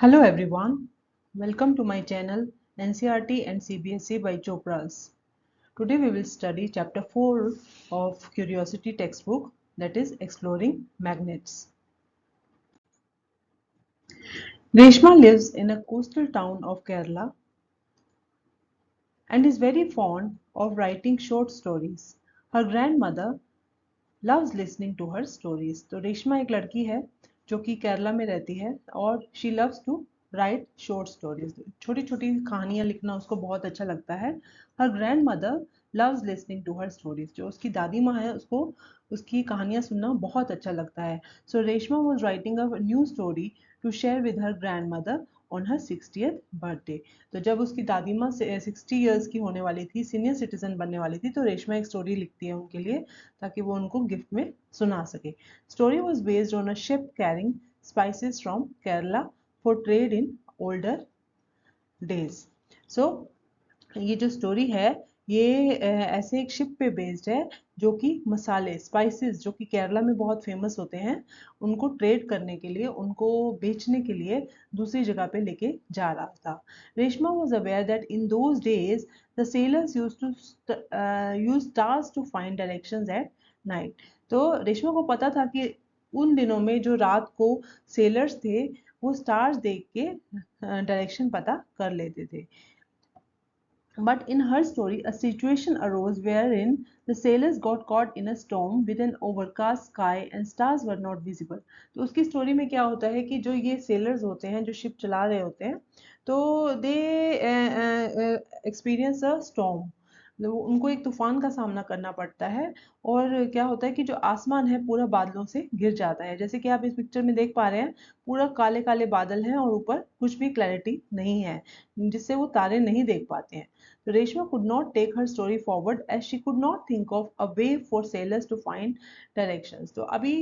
Hello everyone, welcome to my channel NCERT and CBSE by Chopras. Today we will study chapter 4 of Curiosity textbook, that is Exploring Magnets. Reshma lives in a coastal town of Kerala and is very fond of writing short stories. Her grandmother loves listening to her stories. तो रेशमा एक लड़की है जो कि केरला में रहती है और she loves to write short stories, छोटी छोटी कहानियां लिखना उसको बहुत अच्छा लगता है. Her grandmother loves listening to her stories, जो उसकी दादी माँ है उसको उसकी कहानियां सुनना बहुत अच्छा लगता है. So Reshma was writing a new story to share with her grandmother on her 60th birthday. तो जब उसकी दादी माँ 60 ईयर्स की होने वाली थी, सीनियर सिटीजन बनने वाली थी, तो रेशमा एक स्टोरी लिखती है उनके लिए ताकि वो उनको गिफ्ट में सुना सके. Story was based on a ship carrying spices from Kerala for trade in older days. So ये जो स्टोरी है ये ऐसे एक शिप पे बेस्ड है जो कि मसाले स्पाइसेस जो कि केरला में बहुत फेमस होते हैं उनको ट्रेड करने के लिए, उनको बेचने के लिए दूसरी जगह पे लेके जा रहा था. Reshma was aware that in those days the sailors use stars to find directions at night. तो रेशमा को पता था कि उन दिनों में जो रात को सेलर्स थे वो स्टार्स देख के डायरेक्शन पता कर लेते थे. But in her story, a situation arose wherein the sailors got caught in a storm with an overcast sky and stars were not visible. तो उसकी स्टोरी में क्या होता है कि जो ये सेलर्स होते हैं जो शिप चला रहे होते हैं तो दे एक्सपीरियंस अ स्टॉर्म, उनको एक तूफान का सामना करना पड़ता है. और क्या होता है कि जो आसमान है पूरा बादलों से घिर जाता है, जैसे कि आप इस पिक्चर में देख पा रहे हैं पूरा काले काले बादल हैं और ऊपर कुछ भी क्लैरिटी नहीं है जिससे वो तारे नहीं देख पाते हैं. So Reshma could not take her story forward as she could not think of a way for sailors to find directions. तो अभी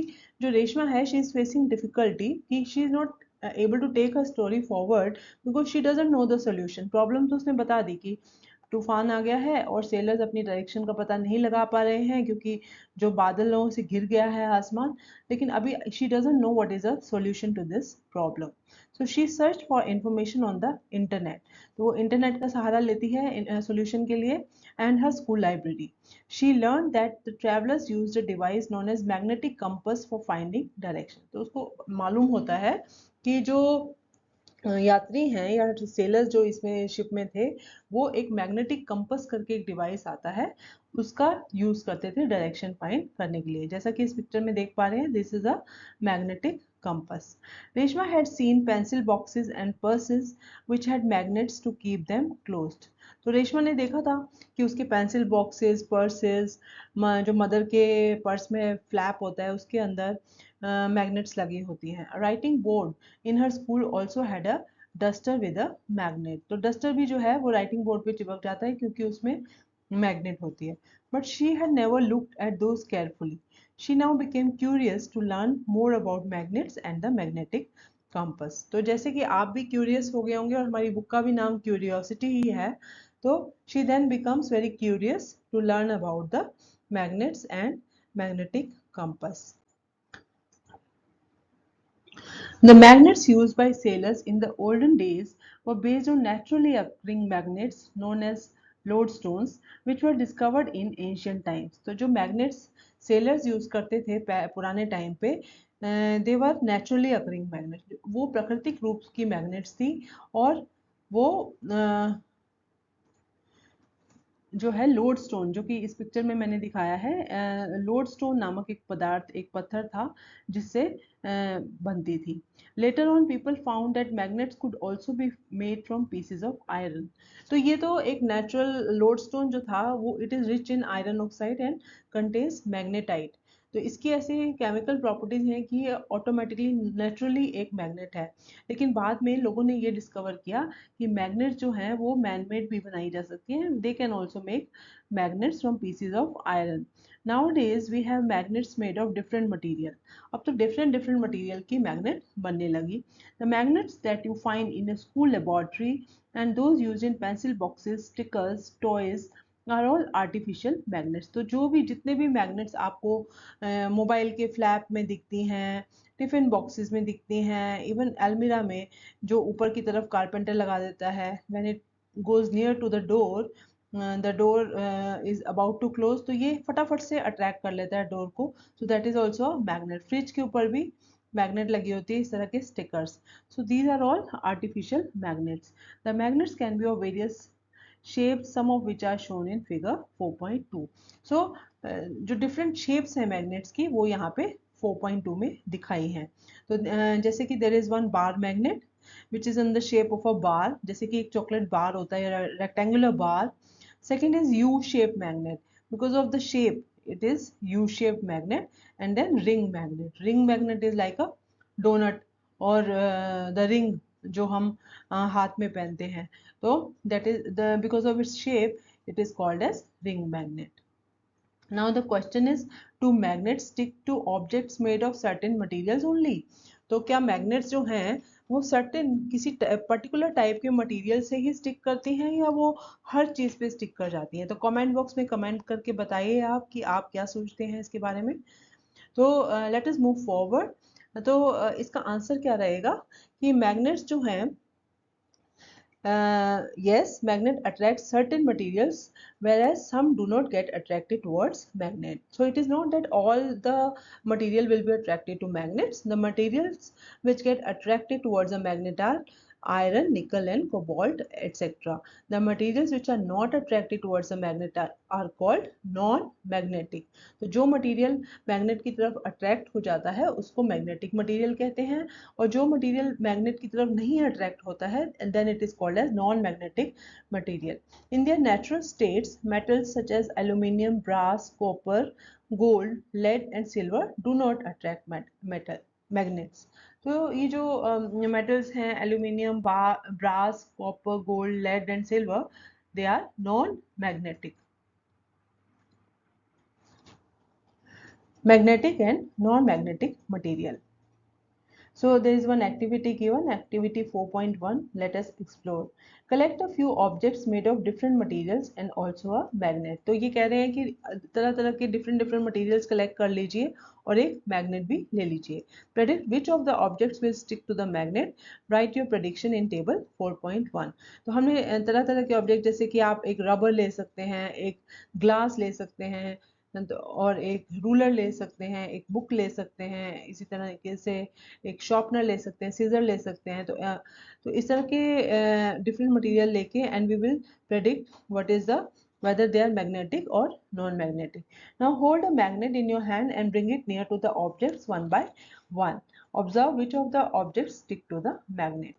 जो रेशमा है she is facing difficulty कि she is not able to take her story forward because she doesn't know the solution. Problem तो उसने बता दी कि तूफान आ गया है और सेलर्स अपनी डायरेक्शन का पता नहीं लगा पा रहे हैं क्योंकि जो बादलों से घिर गया है आसमान. लेकिन अभी she doesn't know what is a solution to this problem. So she search for information on the internet. तो वो इंटरनेट का सहारा लेती है सॉल्यूशन के लिए and her school library. She learn that the travellers used a device known as magnetic compass for finding direction. तो उसको मालूम होता है कि जो यात्री हैं या सेलर्स जो इसमें शिप में थे वो एक मैग्नेटिक कंपास करके एक डिवाइस आता है उसका यूज करते थे डायरेक्शन फाइंड करने के लिए. जैसा कि इस पिक्चर में देख पा रहे हैं this is a magnetic compass. Reshma had seen pencil boxes and purses which had magnets to keep them closed. तो रेशमा ने देखा था कि उसके पेंसिल बॉक्सेस पर्सेस, जो मदर के पर्स में फ्लैप होता है उसके अंदर मैग्नेट्स लगी होती हैं. Writing board in her school also had a duster with a magnet. तो डस्टर भी जो है वो राइटिंग बोर्ड पे चिपक जाता है क्योंकि उसमें मैग्नेट होती है. But she had never looked at those carefully. She now became curious to learn more about magnets and the magnetic compass. तो जैसे कि आप भी क्यूरियस हो गए होंगे और हमारी बुक का भी नाम क्यूरियोसिटी ही है, तो she then becomes very curious to learn about the magnets and magnetic compass. The magnets used by sailors in the olden days were based on naturally occurring magnets known as lodestones, which were discovered in ancient times. तो जो magnets sailors use करते थे पुराने time पे, दे वर naturally occurring magnet, वो प्राकृतिक रूप की मैग्नेट्स थी. और वो जो है लोड स्टोन, जो कि इस पिक्चर में मैंने दिखाया है, लोड स्टोन नामक एक पदार्थ, एक पत्थर था जिससे बनती थी. Later on people found that magnets could also be made from pieces of iron. तो ये तो एक नेचुरल लोड स्टोन जो था वो it is rich in iron oxide and contains magnetite. तो इसकी ऐसे केमिकल प्रॉपर्टीज हैं कि ये ऑटोमेटिकली नेचुरली एक मैग्नेट है. लेकिन बाद में लोगों ने ये डिस्कवर किया कि मैग्नेट जो हैं वो मैनमेड भी बनाई जा सकती हैं. They can also make magnets from pieces of iron. Nowadays we have magnets made of different material. अब तो डिफरेंट डिफरेंट मटीरियल की मैग्नेट बनने लगी. The magnets that you find in a school laboratory and those used in pencil boxes, stickers, toys are all artificial magnets. तो जो भी जितने भी मैग्नेट्स आपको मोबाइल के फ्लैप में दिखती हैं, टिफिन बॉक्सेस में दिखती हैं, इवन अलमीरा में जो ऊपर की तरफ कारपेंटर लगा देता है, when it goes near to the door is about to close, तो ये फटाफट से अट्रैक्ट कर लेता है डोर को। सो that is also magnet. Fridge के ऊपर भी मैग्नेट लगी होती है, इस तरह के stickers. So these are all artificial magnets. The magnets can be of various shapes, some of which are shown in figure 4.2. So जो different shapes हैं magnets की वो यहाँ पे 4.2 में दिखाई हैं। तो जैसे कि there is one bar magnet which is in the shape of a bar, जैसे कि एक chocolate bar होता है, rectangular bar. Second is U-shaped magnet, because of the shape it is U-shaped magnet. And then ring magnet. Ring magnet is like a donut और the ring जो हम हाथ में पहनते हैं, तो that is the because of its shape it is called as ring magnet. Now the question is, do magnets stick to objects made of certain materials only? तो क्या magnets जो हैं वो certain किसी particular type के material से ही stick करती हैं या वो हर चीज पे stick कर जाती हैं? तो comment box में comment करके बताइए आप कि आप क्या सोचते हैं इसके बारे में। तो let us move forward. तो इसका आंसर क्या रहेगा कि मैग्नेट्स जो हैं, yes, magnet attracts certain materials whereas some do not get attracted towards magnet. So it is not that all the material will be attracted to magnets. The materials which get attracted towards a magnet are iron, nickel and cobalt, etc. The materials which are not attracted towards a magnet are called non-magnetic. तो जो material magnet की तरफ attract हो जाता है उसको magnetic material कहते हैं, और जो मटेरियल मैग्नेट की तरफ नहीं अट्रैक्ट होता है then it is called as non magnetic material. In their natural states metals such as aluminium, brass, copper, gold, lead and silver do not attract metal magnets. तो ये जो मेटल्स हैं aluminium, brass, copper, gold, lead and silver, they are non magnetic. Magnetic and non-magnetic material. So there is one activity given, activity 4.1. Let us explore. Collect a few objects made of different materials and also a magnet. तो ये कह रहे हैं कि तरह तरह के different materials collect कर लीजिए और एक magnet भी ले लीजिए. Predict which of the objects will stick to the magnet. Write your prediction in table 4.1. तो हमने तरह तरह के object, जैसे कि आप एक rubber ले सकते हैं, एक glass ले सकते हैं, और एक रूलर ले सकते हैं, एक बुक ले सकते हैं, इसी तरीके से एक शॉर्पनर ले सकते हैं, सीजर ले सकते हैं. तो इस तरह के डिफरेंट मटेरियल लेके and we will predict what is the whether they are magnetic or non-magnetic. Now hold a magnet in your hand and bring it near to the objects one by one. Observe which of the objects stick to the magnet.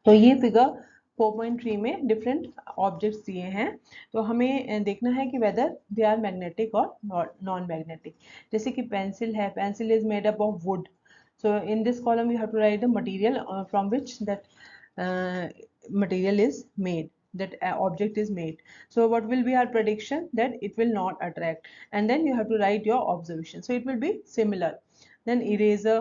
तो ये figure 4.3 में different objects दिए हैं, तो हमें देखना है कि वेदर दे आर मैग्नेटिक और नॉन मैग्नेटिक. जैसे कि पेंसिल है, pencil is made up of wood. So in this column we have to write the material from which that material is made, that object is made. So what will be our prediction? That it will not attract, and then you have to write your observation, so it will be similar. Then eraser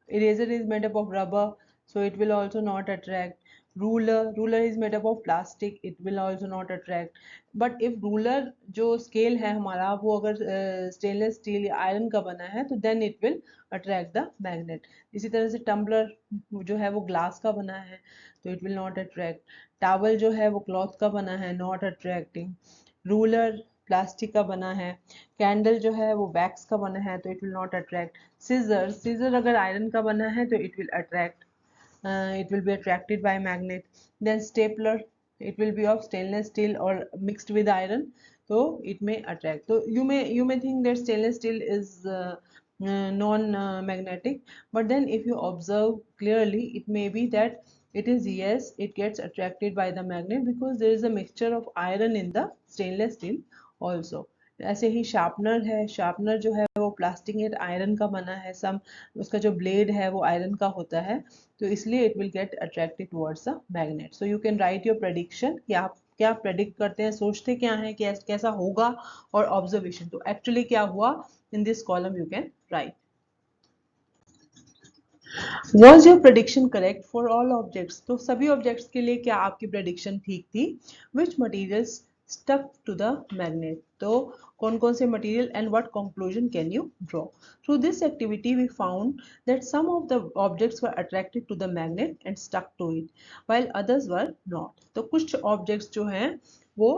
is made up of rubber, so it will also not attract. Ruler is made up of plastic, it will also not attract. But if ruler जो scale है हमारा वो अगर stainless steel या iron का बना है तो then it will attract the magnet. इसी तरह से tumbler जो है वो glass का बना है तो it will not attract. towel जो है वो cloth का बना है, not attracting. ruler प्लास्टिक का बना है. कैंडल जो है वो वैक्स का बना है तो it will not attract. Scissor अगर आयरन का बना है तो it will attract, it will be attracted by magnet. Then stapler, it will be of stainless steel or mixed with iron, so it may attract. So you may think that stainless steel is non magnetic, but then if you observe clearly it may be that it is, yes, it gets attracted by the magnet because there is a mixture of iron in the stainless steel also. ऐसे ही sharpener है, sharpener जो है वो plastic and iron का बना है, सम उसका जो ब्लेड है वो आयरन का होता है, तो इसलिए it will get attracted towards the magnet. So you can write your prediction कि आप क्या प्रेडिक्ट करते हैं, सोचते क्या हैं, कैसा होगा, और ऑब्जर्वेशन तो एक्चुअली क्या हुआ इन this column you can write. Was your prediction correct for all objects? तो सभी objects के लिए क्या आपकी prediction ठीक थी? Which materials stuck to the magnet? तो कौन कौन से material and what conclusion can you draw? Through this activity we found that some of the objects were attracted to the magnet and stuck to it, while others were not. तो कुछ objects जो हैं वो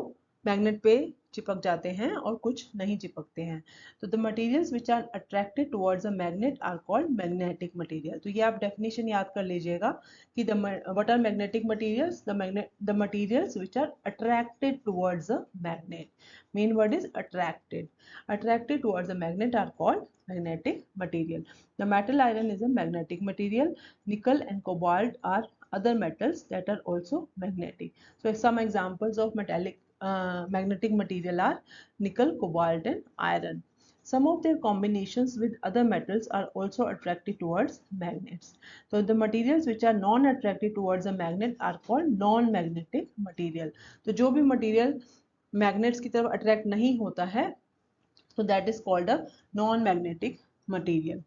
magnet पे चिपक जाते हैं और कुछ नहीं चिपकते हैं. तो the materials which are attracted towards a magnet are called magnetic material. तो ये आप डेफिनेशन याद कर लीजिएगा कि the what are magnetic materials, the materials which are attracted towards a magnet. Main word is attracted towards a magnet are called magnetic material. The metal iron is a magnetic material. Nickel and cobalt are other metals that are also magnetic. So some examples of magnetic material are nickel, cobalt and iron. Some of their combinations with other metals are also attractive towards magnets. So the materials which are non-attractive towards a magnet are called non-magnetic material. तो जो भी material magnets की तरफ attract नहीं होता है, so that is called a non-magnetic material.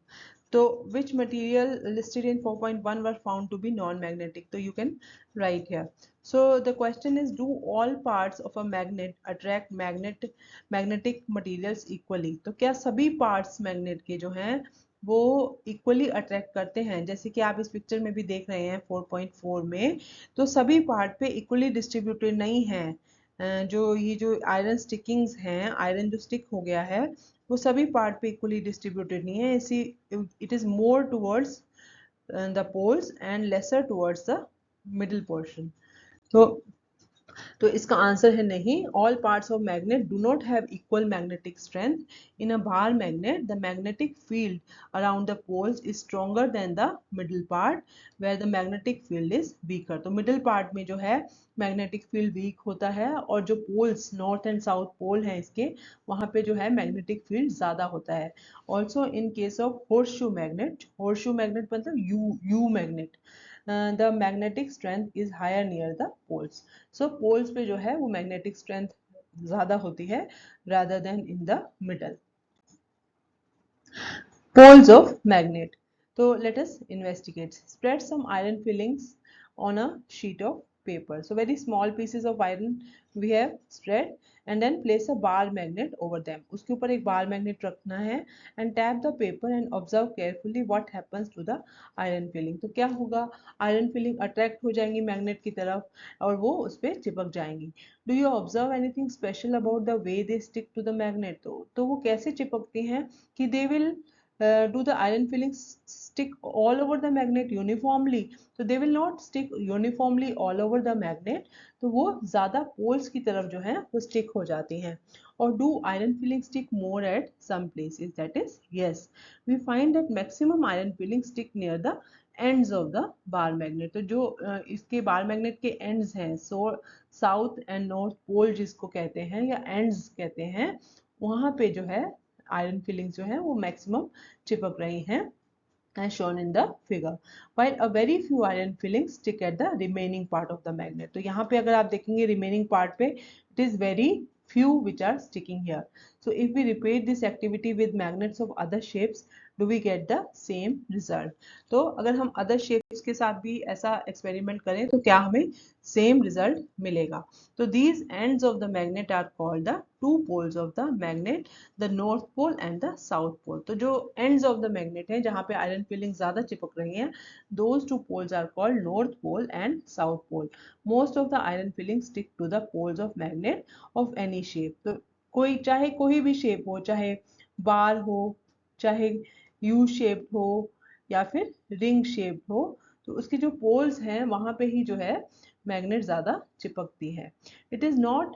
So which material listed in 4.1 were found to be non-magnetic? So you can write here. So the question is, do all parts of a magnet attract magnetic materials equally? तो क्या सभी parts magnet के जो हैं वो equally attract करते हैं? जैसे कि आप इस पिक्चर में भी देख रहे हैं 4.4 में, तो सभी पार्ट पे इक्वली डिस्ट्रीब्यूटेड नहीं है. जो आयरन स्टिकिंग्स हैं, आयरन जो स्टिक हो गया है वो सभी पार्ट पे इक्वली डिस्ट्रीब्यूटेड नहीं है. इसी it is more towards the poles and lesser towards the middle portion. तो तो इसका आंसर है नहीं. All parts of magnet do not have equal magnetic strength. In a bar magnet the magnetic field around the poles is stronger than the middle part where the magnetic field is weaker. तो middle part में जो है magnetic field weak होता है और जो poles north and south pole हैं इसके, वहां पे जो है मैग्नेटिक फील्ड ज्यादा होता है. Also in case of horseshoe magnet मतलब U magnet, the magnetic strength is higher near the poles. So poles पे जो है वो मैग्नेटिक स्ट्रेंथ ज्यादा होती है rather than in the middle. Poles of magnet. So let us investigate. Spread some iron fillings on a sheet of paper. So very small pieces of iron we have spread and then place a bar magnet over them. उसके ऊपर एक bar magnet रखना है and tap the paper and observe carefully what happens to the iron filling. तो क्या होगा? iron filling attract हो जाएंगी magnet की तरफ और वो उस पे चिपक जाएंगी. Do you observe anything special about the way they stick to the magnet? तो वो कैसे चिपकती हैं कि they will do the iron fillings stick all over the magnet uniformly? So they will not stick uniformly all over the magnet. तो वो ज्यादा poles की तरफ जो है वो stick हो जाती हैं. और do iron fillings stick more at some places? That is yes. We find that maximum iron fillings stick near the ends of the bar magnet. तो जो इसके bar magnet के ends हैं, so south and north pole जिसको कहते हैं या ends कहते हैं, वहां पे जो है आयरन फिलिंग्स जो है वो मैक्सिमम चिपक रही हैं as shown in the figure, while a very few iron fillings stick at the remaining part of the magnet. तो यहाँ पे अगर आप देखेंगे remaining part पे it is very few which are sticking here. So if we repeat this activity with magnets of other shapes, do we get the same result? तो अगर हम other shapes के साथ भी ऐसा experiment करें तो क्या हमें same result मिलेगा? तो these ends of the magnet are called the two poles of the magnet, the north pole and the south pole. तो जो ends of the magnet है जहाँ पे iron filling ज्यादा चिपक रही हैं, those two poles are called north pole and south pole. Most of the iron fillings stick to the poles of magnet of any shape. तो कोई भी शेप हो, चाहे बार हो, चाहे यू शेप हो या फिर रिंग शेप हो, तो उसके जो पोल्स हैं वहां पे ही जो है मैग्नेट ज्यादा चिपकती है. It is not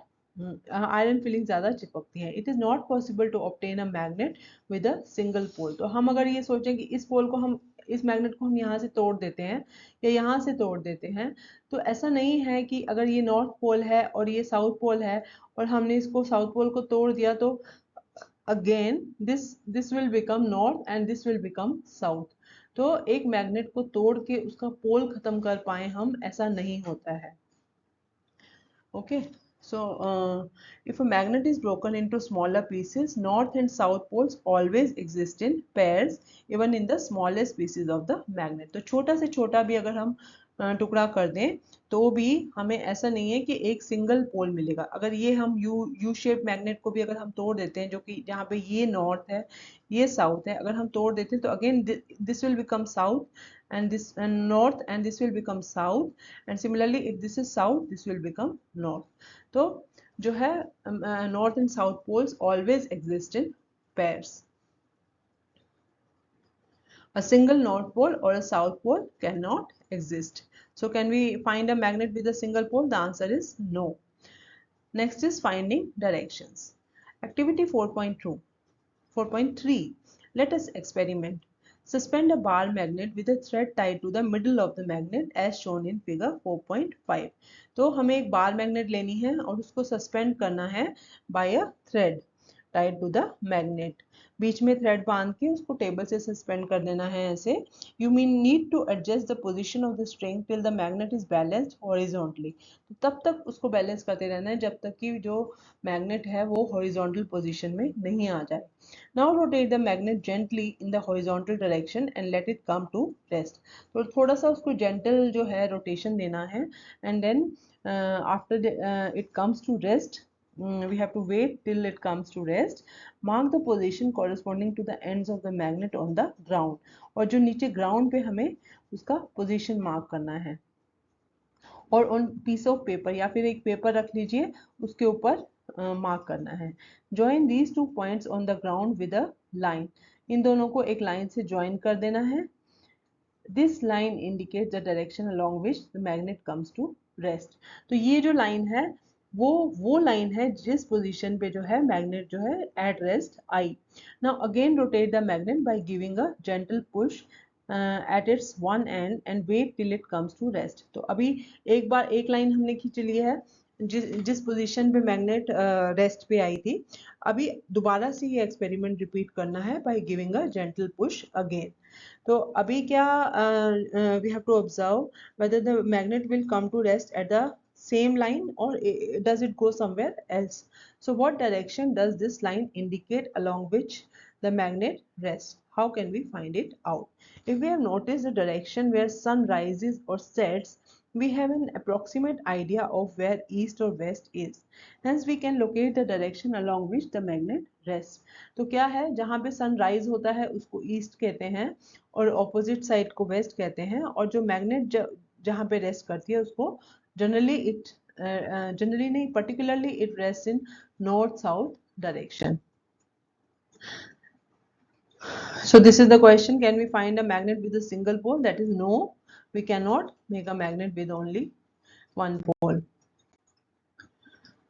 iron filling ज्यादा चिपकती है. It is not possible to obtain a magnet with a single pole. तो हम अगर ये सोचें कि इस मैग्नेट को हम यहाँ से तोड़ देते हैं या यहाँ से तोड़ देते हैं, तो ऐसा नहीं है कि अगर ये नॉर्थ पोल है और ये साउथ पोल है और हमने इसको साउथ पोल को तोड़ दिया तो again this will become north and this will become south. तो एक मैग्नेट को तोड़ के उसका पोल खत्म कर पाए हम, ऐसा नहीं होता है. Okay, So, if a magnet is broken into smaller pieces, north and south poles always exist in pairs, even in the smallest pieces of the magnet. तो छोटा से छोटा भी अगर हम टुकड़ा कर दें तो भी हमें ऐसा नहीं है कि एक सिंगल पोल मिलेगा। अगर ये हम यू शेप मैग्नेट को भी अगर हम तोड़ देते हैं, जो कि जहाँ पे ये नॉर्थ है ये साउथ है, अगर हम तोड़ देते हैं तो again this will become south and this and north, and this will become south, and similarly if this is south this will become north. तो जो है north and south poles always exist in pairs. A single north pole or a south pole cannot exist. So can we find a magnet with a single pole? The answer is no. Next is finding directions. Activity 4.2. 4.3. Let us experiment. Suspend a bar magnet with a thread tied to the middle of the magnet as shown in figure 4.5. तो हमें एक bar magnet लेनी है और उसको suspend करना है by a thread tied to the magnet. बीच में थ्रेड बांध के उसको टेबल से सस्पेंड कर देना है ऐसे. You mean need to adjust the position of the string till the magnet is balanced horizontally. तो तब तक उसको बैलेंस करते रहना है जब तक कि जो मैग्नेट है वो हॉरिजॉन्टल पोजीशन में नहीं आ जाए. Now rotate the magnet gently in the horizontal direction and let it come to rest. तो थोड़ा सा उसको gentle जो है rotation देना है, and then after it comes to rest, we have to wait till it comes to rest. Mark the position corresponding to the ends of the magnet on the ground. और जो नीचे ground पे हमें उसका position mark करना है. और उन पीस ऑफ पेपर या फिर एक पेपर रख लीजिए उसके ऊपर मार्क करना है. Join these two points on the ground with a line. इन दोनों को एक लाइन से ज्वाइन कर देना है. This line indicate the direction along which the magnet comes to rest. तो ये जो लाइन है वो लाइन है जिस पोजीशन पे जो है मैग्नेट जो है at rest I. Now again rotate the magnet bye giving a gentle push at its one end and wait till it comes to rest. तो अभी एक बार एक लाइन हमने खींच ली है जिस पोजीशन पे मैग्नेट रेस्ट पे आई थी. अभी दोबारा से ये एक्सपेरिमेंट रिपीट करना है by giving a gentle push again. तो अभी क्या we have to observe whether the magnet will come to rest at the same line or does it go somewhere else. So what direction does this line indicate along which the magnet rests? How can we find it out? If we have noticed the direction where sun rises or sets, we have an approximate idea of where east or west is. Hence we can locate the direction along which the magnet rests. तो क्या है, जहाँ पे sunrise होता है उसको east कहते हैं और ऑपोजिट साइड को वेस्ट कहते हैं, और जो मैग्नेट जहाँ पे रेस्ट करती है उसको जनरली नहीं particularly it rest in north south direction. So this is the question, can we find a magnet with a single pole? That is no, we cannot make a magnet with only one pole.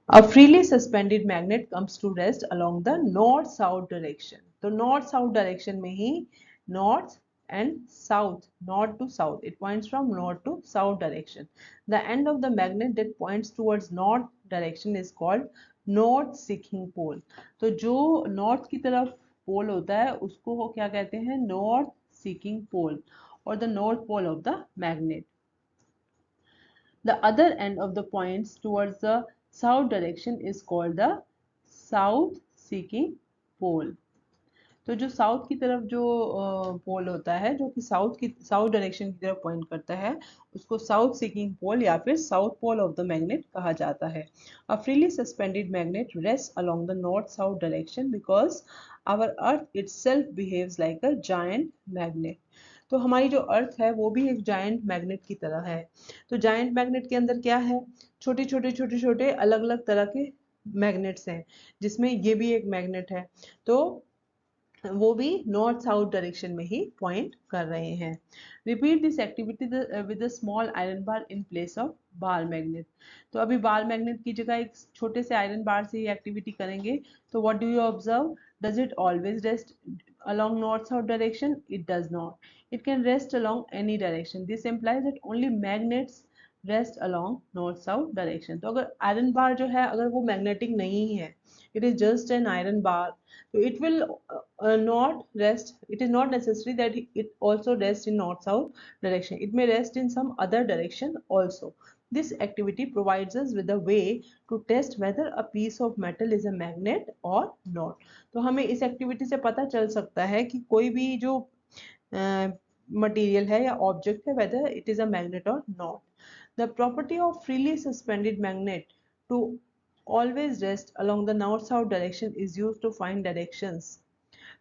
A freely suspended magnet comes to rest along the north-south direction. तो north-south direction में ही north and south, north to south, it points from north to south direction. The end of the magnet that points towards north direction is called north seeking pole. तो जो north की तरफ पोल होता है उसको क्या कहते हैं, नॉर्थ सीकिंग पोल और the north pole of the magnet. The other end of the points towards the south direction is called the south seeking pole. तो जो साउथ की तरफ जो पोल होता है जो कि साउथ डायरेक्शन की तरफ पॉइंट करता है उसको साउथ सीकिंग पोल या फिर south pole of the magnet कहा जाता है. A freely suspended magnet rest along the north south direction because our earth itself behaves like a giant magnet. तो हमारी जो अर्थ है वो भी एक जायंट मैग्नेट की तरह है. तो जायंट मैग्नेट के अंदर क्या है, छोटे छोटे अलग अलग तरह के मैग्नेट्स हैं जिसमें ये भी एक मैग्नेट है. तो वो भी नॉर्थ साउथ डायरेक्शन में ही पॉइंट कर रहे हैं. Repeat this activity with a small iron bar in place of bar magnet. तो अभी बार मैग्नेट की जगह एक छोटे से आयरन बार से ये एक्टिविटी करेंगे. तो what do you observe, does it always rest along north south direction? It does not. It can rest along any direction. This implies that only magnets rest along north south direction. तो अगर iron bar जो है अगर वो magnetic नहीं है, it is just an iron bar, so it will not rest, it is not necessary that it also rests in north south direction, it may rest in some other direction also. This activity provides us with a way to test whether a piece of metal is a magnet or not. तो हमें इस activity से पता चल सकता है कि कोई भी जो मटेरियल है या ऑब्जेक्ट है whether it is a magnet or not. The property of freely suspended magnet to always rest along the north-south direction is used to find directions.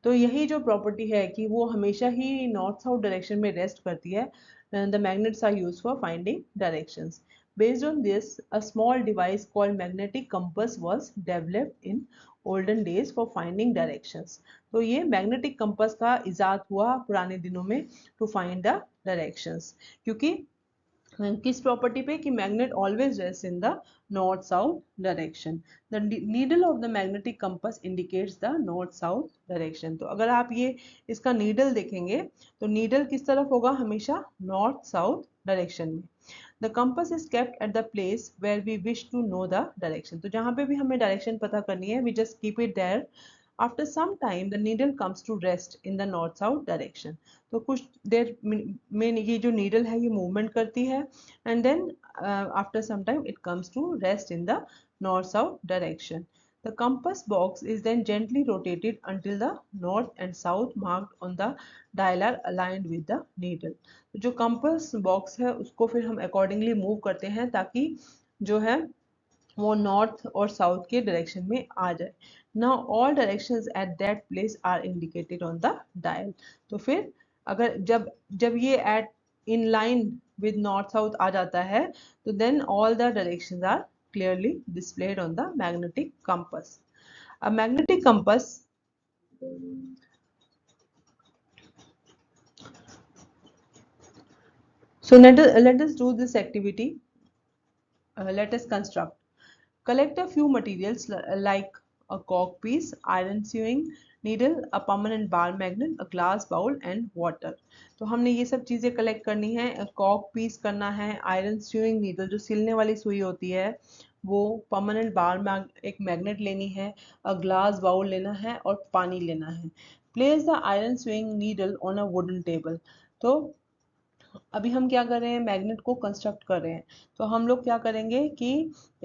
तो यही जो प्रॉपर्टी है कि वो हमेशा ही नॉर्थ साउथ डायरेक्शन में रेस्ट करती है. The magnets are used for finding directions. Based on this, a small device called magnetic compass was developed in olden days for finding directions. तो ये मैग्नेटिक कंपास का इजाद हुआ पुराने दिनों में टू फाइंड द डायरेक्शंस. क्योंकि किस प्रॉपर्टी पे कि magnet always rest in the north south direction. The needle of the magnetic compass indicates the north south direction. तो अगर आप ये इसका नीडल देखेंगे तो नीडल किस तरफ होगा, हमेशा नॉर्थ साउथ डायरेक्शन में. The compass is kept at the place where we wish to know the direction. तो जहाँ पे भी हमें डायरेक्शन पता करनी है we just keep it there. After some time the needle comes to rest in the north south direction. तो कुछ देर में ये जो needle है ये movement करती है and then after some time it comes to rest in the north south direction. The compass box is then gently rotated until the north and south marked on the dial are aligned with the needle. तो जो compass box है उसको फिर हम accordingly move करते हैं ताकि जो है वो नॉर्थ और साउथ के डायरेक्शन में आ जाए. Now all directions at that place are indicated on the dial. तो फिर अगर जब जब ये at in line with north south आ जाता है तो then all the directions are clearly displayed on the magnetic compass. A magnetic compass so let us do this activity. Let us construct. Collect a few materials like a cork piece, iron sewing needle, a permanent bar magnet, a glass bowl and water. तो हमने ये सब चीज़ें collect करनी है. Kock piece करना है, iron sewing needle जो सिलने वाली सुई होती है वो, परमानेंट बार एक मैग्नेट लेनी है, अ ग्लास बाउल लेना है और पानी लेना है. Place the iron sewing needle on a wooden table. तो अभी हम क्या कर रहे हैं, मैग्नेट को कंस्ट्रक्ट कर रहे हैं. तो हम लोग क्या करेंगे कि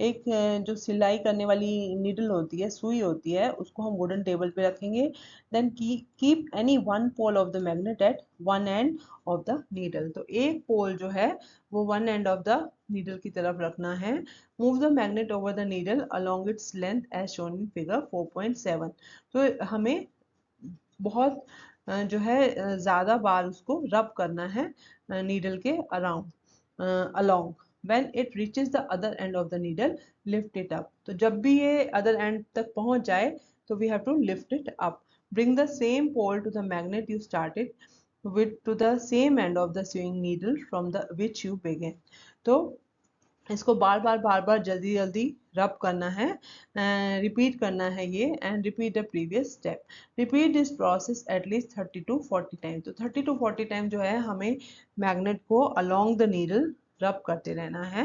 एक जो सिलाई करने वाली नीडल होती है, सुई होती है, उसको हम वुडन टेबल पे रखेंगे. Then keep any one pole of the magnet at one end of the needle. तो एक पोल जो है वो one end of the needle की तरफ रखना है. Move the magnet over the needle along its length as shown in figure 4.7. तो हमें बहुत जो है ज़्यादा बार उसको रब करना है नीडल के around along. when it reaches the other end of the needle lift it up. तो जब भी ये other end तक पहुंच जाए तो we have to lift it up. bring the same pole to the magnet you started with to the same end of the sewing needle from the which you began. तो इसको बार बार जल्दी जल्दी रब करना है, रिपीट करना है ये, and repeat the previous step. Repeat this process at least 30 to 40 time. तो 30 to 40 टाइम जो है हमें मैग्नेट को अलोंग द नीडल रब करते रहना है.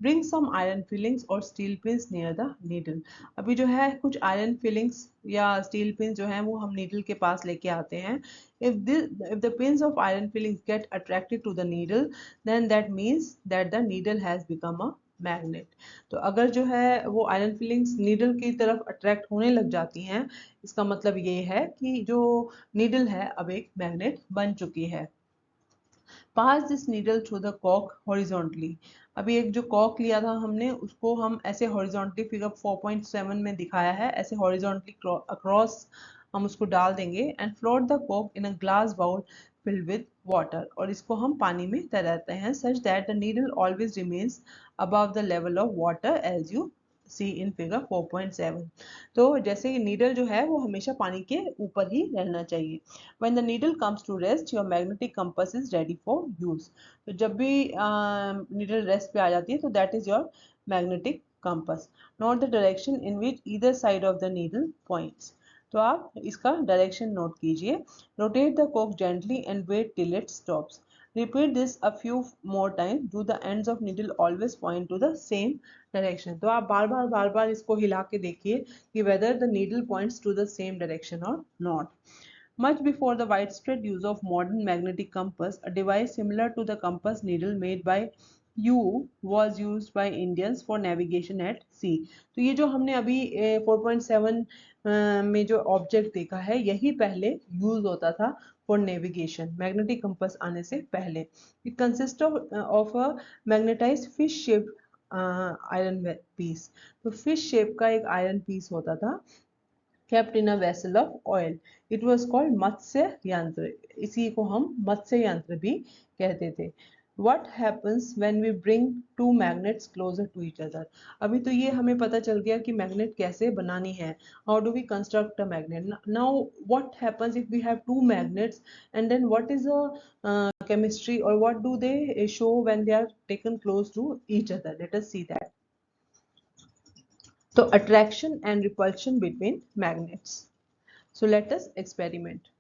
ब्रिंग सम आयरन फिलिंग्स और steel pins near the needle. अभी जो है कुछ आयरन फिलिंग्स या स्टील पिंस जो है वो हम नीडल के पास लेके आते हैं. if the pins of iron fillings get attracted to the needle then that means that the needle has become a magnet. तो अगर जो है वो आयरन फिलिंग्स नीडल की तरफ अट्रैक्ट होने लग जाती हैं इसका मतलब ये है कि जो नीडल है अब एक मैग्नेट बन चुकी है. Pass this needle through the कॉक हॉरिजॉन्टली. अभी एक जो कॉक लिया था हमने उसको हम ऐसे हॉरिजॉन्टली फिगर 4.7 में दिखाया है, ऐसे हॉरिजॉन्टली अक्रॉस हम उसको डाल देंगे. एंड फ्लोट द कॉक in a glass bowl filled with water. और इसको हम पानी में तैराते हैं such that the needle always remains above the level of water as you see in figure 4.7. तो जैसे नीडल जो है वो हमेशा पानी के ऊपर ही रहना चाहिए. When the needle comes to rest, your magnetic compass is ready for use. तो जब भी needle rest पे आ जाती है तो that is your magnetic compass. Note the direction in which either side of the needle points. तो आप इसका डायरेक्शन नोट कीजिए. रोटेट द कॉक gently and wait till it stops. Repeat this a few more times. Do the ends of needle always point to the same direction. तो आप बार बार इसको हिला के देखिए कि whether the needle points to the same direction or not. Much before the widespread use of modern magnetic compass, a device similar to the compass needle made by U was used by Indians for navigation at sea. तो ये जो हमने अभी 4.7 में जो object देखा है यही पहले यूज होता था फॉर नेविगेशन मैग्नेटिक कंपास आने से पहले. It consist of a magnetised fish shape iron piece. तो फिश शेप का एक आयरन पीस होता था kept in a vessel of oil. It was called मत्स्य यंत्र. इसी को हम मत्स्य यंत्र भी कहते थे. What happens when we bring two magnets closer to each other? अभी तो ये हमें पता चल गया कि मैग्नेट कैसे बनानी है. How do we construct a magnet? Now what happens if we have two magnets and then what is the chemistry or what do they show when they are taken close to each other? Let us see that. So attraction and repulsion between magnets. So let us experiment.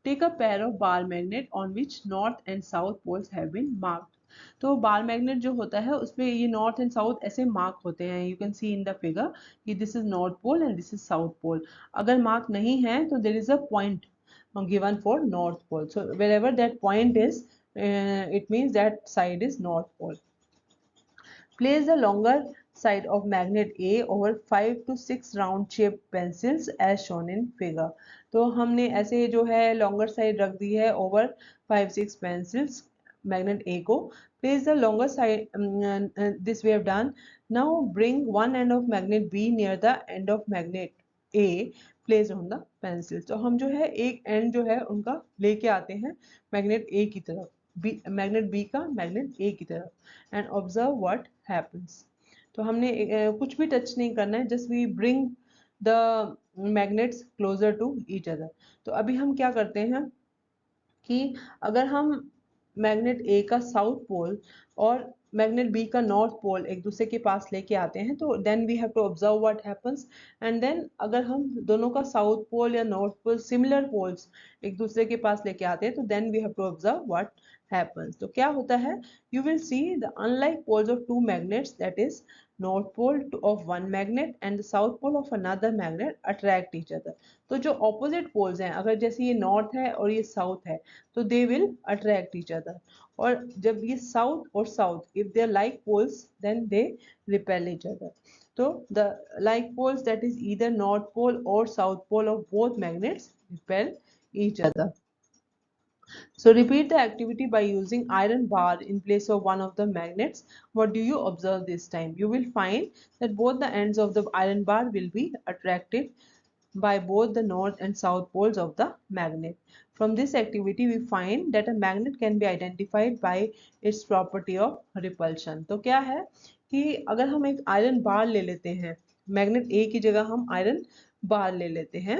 Take a pair of bar magnet on which north and south poles have been marked. तो bar magnet जो होता है उसमें ये north and south ऐसे mark होते हैं. You can see in the figure कि this is north pole and this is south pole. अगर मार्क नहीं है तो there is a point given for north pole. So wherever that point is, it means that side is north pole. Place the longer side of magnet A over 5 to 6 round shaped pencils as shown in figure. तो हमने ऐसे जो है longer side रख दी है over 5-6 pencils magnet A को. Place the longer side, this we have done. Now bring one end of magnet B near the end of magnet A placed on the pencil. तो हम जो है एक end जो है उनका लेके आते हैं magnet A की तरफ. मैग्नेट बी का मैग्नेट ए की तरफ एंड ऑब्जर्व व्हाट हैपेंस. तो हमने कुछ भी टच नहीं करना है. Just we bring the magnets closer to each other. तो अभी हम क्या करते हैं कि अगर हम मैग्नेट ए का साउथ पोल और मैग्नेट बी का नॉर्थ पोल एक दूसरे के पास लेके आते हैं तो then we have to observe what happens. And देन अगर हम दोनों का साउथ पोल या नॉर्थ पोल सिमिलर पोल्स एक दूसरे के पास लेके आते हैं तो then we have to observe what happens. तो क्या होता है? You will see the unlike poles of two magnets, that is north pole of one magnet and the south pole of another magnet attract each other. तो जो opposite poles हैं अगर जैसे ये north है और ये south है तो they will attract each other. और जब ये south और south if they are like poles then they repel each other. तो the like poles that is either north pole or south pole of both magnets repel each other. So repeat the activity by using iron bar in place of one of the magnets. What do you observe this time? You will find that both the ends of the iron bar will be attracted by both the north and south poles of the magnet. From this activity we find that a magnet can be identified by its property of repulsion. तो क्या है कि अगर हम एक iron bar ले लेते हैं मैग्नेट ए की जगह हम आयरन बार ले लेते हैं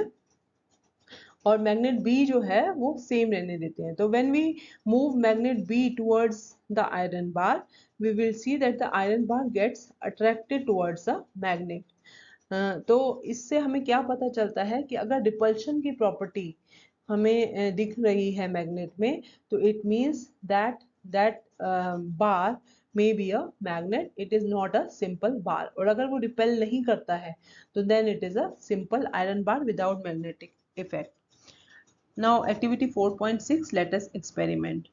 और मैग्नेट बी जो है वो सेम रहने देते हैं. तो when we move magnet B towards the iron bar we will see that the iron bar gets attracted towards the magnet. तो इससे हमें क्या पता चलता है कि अगर रिपल्शन की प्रॉपर्टी हमें दिख रही है मैग्नेट में तो it means that that bar may be a magnet, it is not a simple bar. और अगर वो रिपेल नहीं करता है तो then it is a simple iron bar without magnetic effect. Now activity 4.6, let us experiment.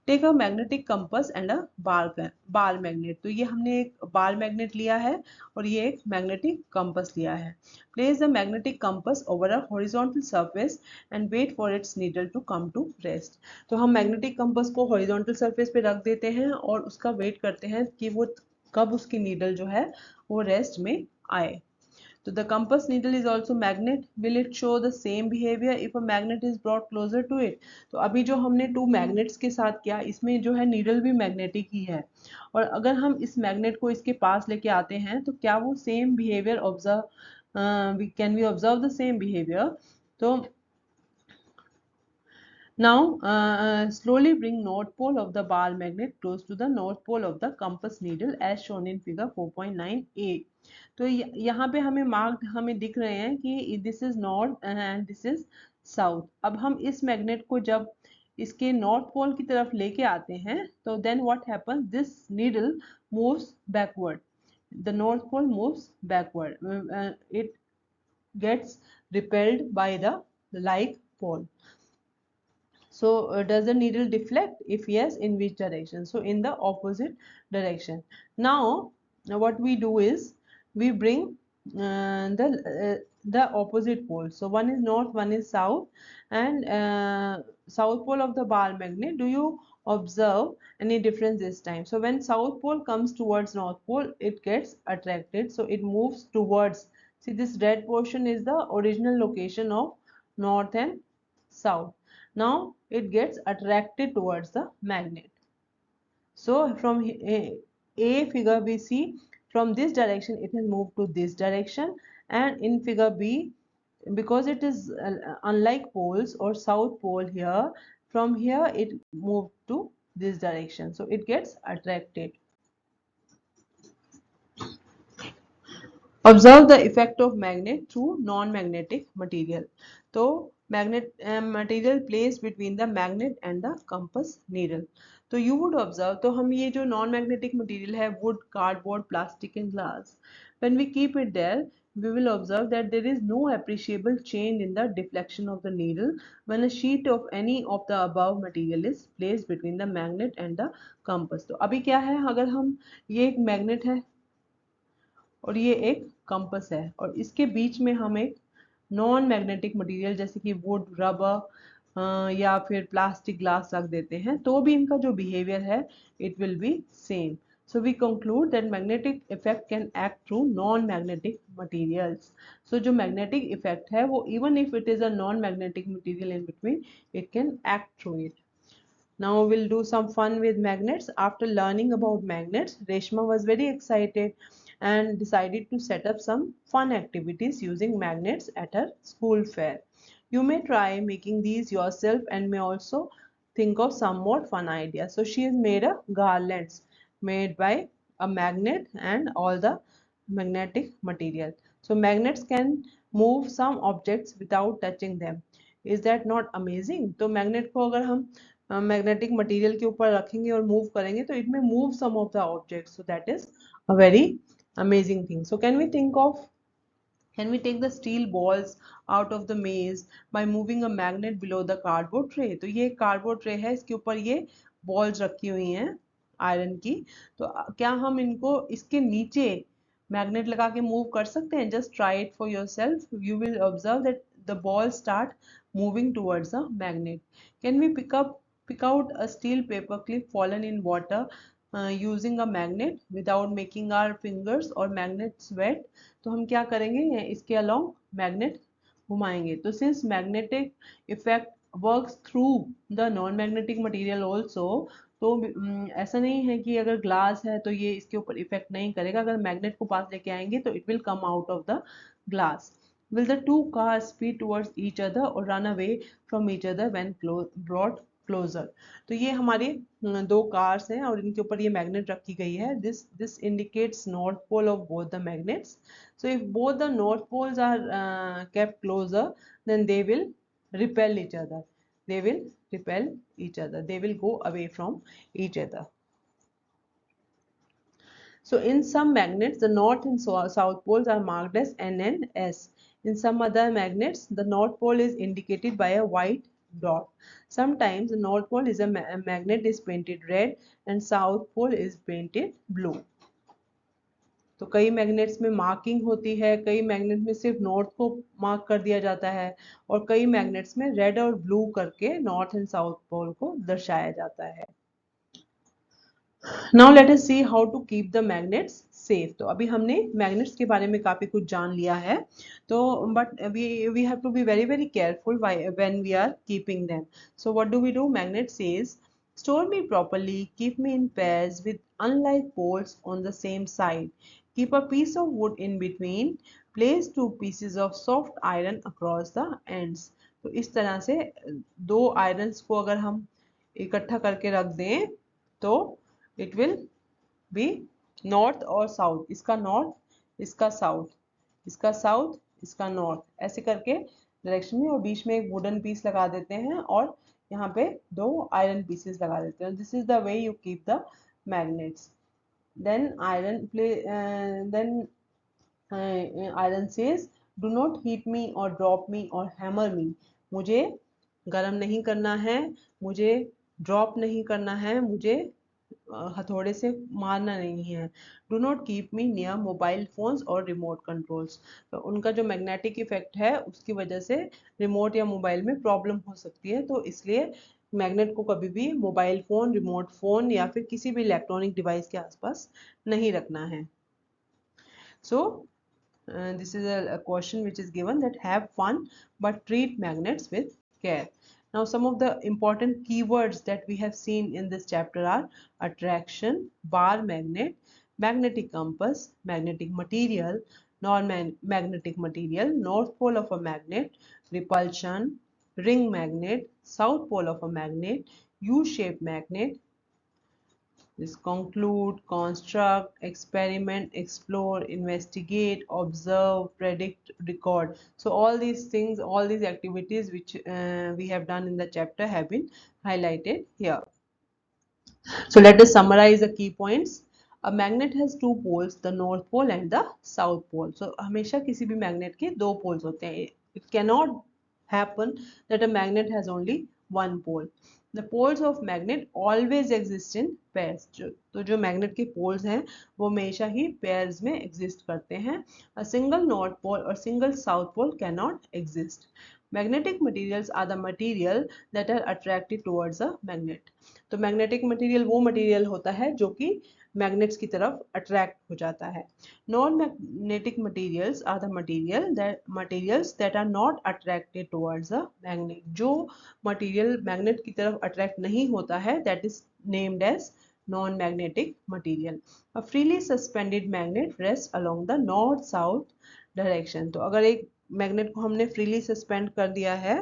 Take a magnetic compass and a bar magnet. तो ये हमने एक बार मैग्नेट लिया है और ये एक मैग्नेटिक कंपास लिया है. Place the magnetic compass over a horizontal surface and wait for its needle to come to rest. तो हम मैग्नेटिक कंपास को horizontal surface पे रख देते हैं और उसका वेट करते हैं कि वो कब उसकी नीडल जो है वो रेस्ट में आए. So the compass needle is also magnet. Will it show the same behavior if a magnet is brought closer to it? तो अभी जो हमने टू मैग्नेट्स के साथ किया इसमें जो है नीडल भी मैग्नेटिक ही है और अगर हम इस मैग्नेट को इसके पास लेके आते हैं तो क्या वो same behaviour observe can we observe the same behaviour. तो now slowly bring north pole of the bar magnet close to the north pole of the compass needle as shown in figure 4.9a. तो यहाँ पे हमें mark हमें दिख रहे हैं कि this is north and this is south. अब हम इस मैग्नेट को जब इसके नॉर्थ पोल की तरफ लेके आते हैं तो then what happens this needle moves backward. The north pole moves backward. It gets repelled by the like pole. So does the needle deflect? If yes, in which direction? So in the opposite direction. Now what we do is we bring the opposite pole. So one is north, one is south, and south pole of the ball magnet. Do you observe any difference this time? So when south pole comes towards north pole, it gets attracted, so it moves towards. See, this red portion is the original location of north and south. Now it gets attracted towards the magnet. So from A figure we see, from this direction it has moved to this direction, and in figure B, because it is unlike poles or south pole here, from here it moved to this direction, so it gets attracted. Observe the effect of magnet through non-magnetic material. So magnet material placed between the magnet and the compass needle. तो you would observe, तो हम ये जो non magnetic material है, wood, cardboard, plastic and glass, when we keep it there, we will observe that there is no appreciable change in the deflection of the needle when a sheet of any of the above material is placed between the magnet and the compass. तो अभी क्या है, अगर हम ये एक magnet है और ये एक कंपस है और इसके बीच में हम एक नॉन मैग्नेटिक मटेरियल जैसे कि वुड, रबर या फिर प्लास्टिक, ग्लास रख देते हैं, तो भी इनका जो बिहेवियर है it will be same. So we conclude that magnetic effect can act through non-magnetic materials. So जो magnetic effect है वो even if it is a non-magnetic material in between, it can act through it. Now we'll do some fun with magnets. After learning about magnets, Reshma was very excited and decided to set up some fun activities using magnets at her school fair. You may try making these yourself and may also think of some more fun ideas. So she has made a garlands made by a magnet and all the magnetic material. So magnets can move some objects without touching them. Is that not amazing? तो magnet को अगर हम magnetic material के ऊपर रखेंगे और move करेंगे तो it may move some of the object, so that is a very amazing thing. So can we take the steel balls out of the maze by moving a magnet below the cardboard tray? तो ये cardboard tray है, इसके ऊपर ये balls रखी हुई हैं iron की, तो क्या हम इनको इसके नीचे मैग्नेट लगा के मूव कर सकते हैं? Just try it for yourself. You will observe that the ball start moving towards a magnet. Can we pick out a steel paper clip fallen in water using a magnet without making our fingers or magnets wet? तो हम क्या करेंगे, इसके along magnet घुमाएंगे. तो since magnetic effect works through the non magnetic material also, तो ऐसा नहीं है कि अगर ग्लास है तो ये इसके ऊपर इफेक्ट नहीं करेगा. अगर मैग्नेट को पास लेके आएंगे तो it will come out of the glass. Will the two cars speed towards each other or run away from each other when brought closer? तो ये हमारे दो कार्स हैं और इनके ऊपर ये मैग्नेट रखी गई है. This indicates north pole of both the magnets. So if both the north poles are kept closer, then they will repel each other. They will repel each other. They will go away from each other. So in some magnets, the north and south poles are marked as N and S. In some other magnets, the north pole is indicated by a white dot. Sometimes the north pole is a magnet is painted red and south pole is painted blue. तो कई magnets में marking होती है, कई magnet में सिर्फ north को mark कर दिया जाता है और कई मैग्नेट्स में रेड और ब्लू करके नॉर्थ एंड साउथ पोल को दर्शाया जाता है. Now let us see how to keep the magnets safe. तो अभी हमने magnets के बारे में काफी कुछ जान लिया है, तो but we have to be very careful when we are keeping them. So what do we do? Magnet says, store me properly, keep me in pairs with unlike poles on the same side, keep a piece of wood in between, place two pieces of soft iron across the ends. तो इस तरह से दो irons को अगर हम इकट्ठा करके रख दें तो इट विल बी नॉर्थ और साउथ, इसका नॉर्थ, इसका साउथ, इसका साउथ, इसका नॉर्थ, ऐसे करके डायरेक्शन में, और बीच में एक वुडन पीस लगा देते हैं और यहाँ पे दो आयरन पीसेस लगा देते हैं. This is the way you keep the magnets. Then iron says, do not heat me or drop मी और हैमर मी. मुझे गर्म नहीं करना है, मुझे ड्रॉप नहीं करना है, मुझे हथौड़े से मारना नहीं है। Do not keep me near mobile phones और रिमोट कंट्रोल्स। तो उनका जो मैग्नेटिक इफेक्ट है उसकी वजह से रिमोट या मोबाइल में प्रॉब्लम हो सकती है, तो इसलिए मैग्नेट को कभी भी मोबाइल फोन, रिमोट फोन या फिर किसी भी इलेक्ट्रॉनिक डिवाइस के आसपास नहीं रखना है। सो this is a question which is given, that have fun but treat magnets with care. Now some of the important keywords that we have seen in this chapter are attraction, bar magnet, magnetic compass, magnetic material, non-magnetic material, north pole of a magnet, repulsion, ring magnet, south pole of a magnet, U-shaped magnet. This conclude, construct, experiment, explore, investigate, observe, predict, record. So all these things, all these activities which we have done in the chapter have been highlighted here. So let us summarize the key points. A magnet has two poles, the north pole and the south pole. So हमेशा किसी भी magnet के दो poles होते हैं. It cannot happen that a magnet has only one pole. The poles of magnet always exist in pairs. तो जो magnet के poles हैं वो हमेशा ही pairs में exist करते हैं. A single north pole or single south pole cannot exist. Magnetic materials are the material that are attracted towards a magnet. तो मैग्नेटिक मटेरियल वो मटेरियल होता है जो कि मैग्नेट्स की तरफ अट्रैक्ट हो जाता है. Non magnetic materials are the materials that are not attracted towards a magnet. जो मटेरियल मैग्नेट की तरफ अट्रैक्ट नहीं होता है that is named as non magnetic material. A freely suspended magnet rest along the north south direction. तो अगर एक magnet को हमने फ्रीली सस्पेंड कर दिया है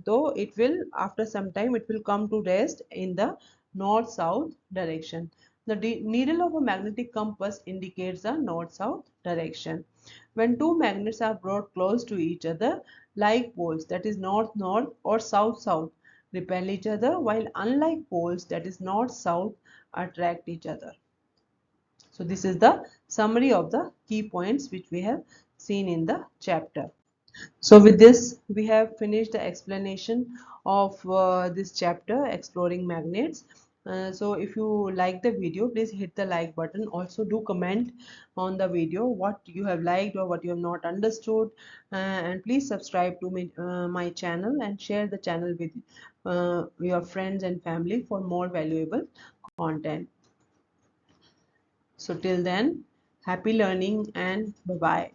though it will after some time it will come to rest in the north south direction. The needle of a magnetic compass indicates the north south direction. When two magnets are brought close to each other, like poles, that is north north or south south, repel each other, while unlike poles, that is north south, attract each other. So this is the summary of the key points which we have seen in the chapter. So with this, we have finished the explanation of this chapter, Exploring Magnets. So if you like the video, please hit the like button. Also do comment on the video what you have liked or what you have not understood. And please subscribe to my channel and share the channel with your friends and family for more valuable content. So till then, happy learning and bye-bye.